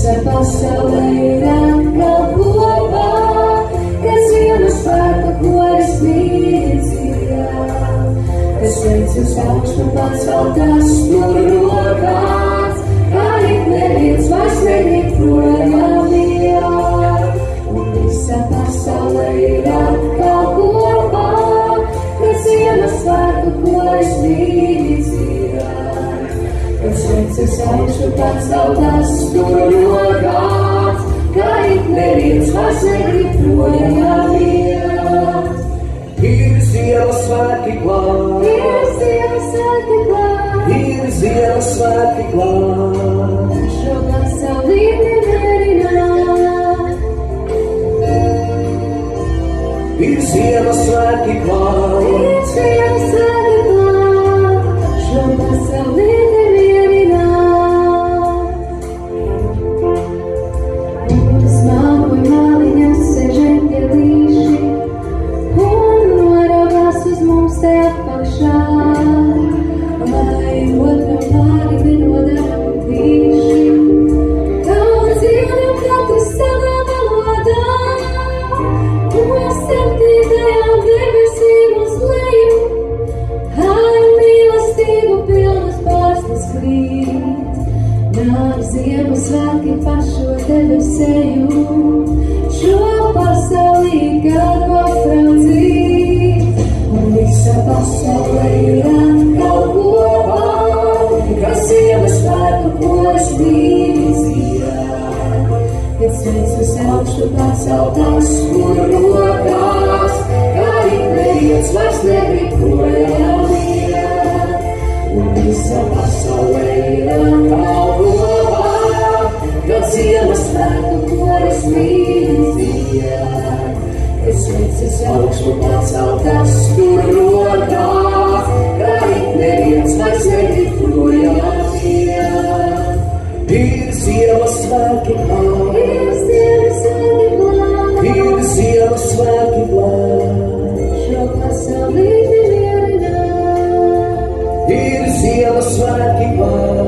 Visa pasaulē ir atkal kopā, kad Ziemassvētku koris mīdzīgā, kas sveic uz augšu paceltās tur rokās, kā ik neviens vairs negrib projām iet. Un visa pasaulē ir atkal kopā, kad Ziemassvētku koris mīdzīgā, kas sveic uz augšu paceltās tur rokās, kā ik neviens vairs negrib projām iet. Ir Ziemassvētki klāt, Ir Ziemassvētki klāt, ir Ziemassvētki klāt. šo pasaulīti mierināt. Ir Ziemassvētki klāt, Ir Ziemassvētki klāt, šo pasaulīti mierināt. Un smalkoja māliņās sēž eņģelīši, un noraugās uz mums te apakšā, lai otram pāri nenodaram vīši. Daudz dziedam katrs savā valodā, un septītajām debesīm uz leju, ar mīlestību pilnas bārstas krīt. Nāk Ziemassvētki pašos debesēju, šo pasaulī gadu aptraudzīt. Un visa pasaulē ir atkal kopā, kad Ziemassvētku koris mīdzīgā, kad sveic uz augšu paceltās tur rokās, kā ik neviens vairs negrib projām iet. Un visa pasaulē ir atkal kopā, kad Ziemassvētku koris mīdzīgā, kas sveic uz augšu paceltās tur rokās, kā ik neviens vairs negrib projām iet. ir Ziemassvētki klāt, Ir Ziemassvētki klāt, ir Ziemassvētki klāt. šo pasaulīti mierināt. Ir Ziemassvētki klāt,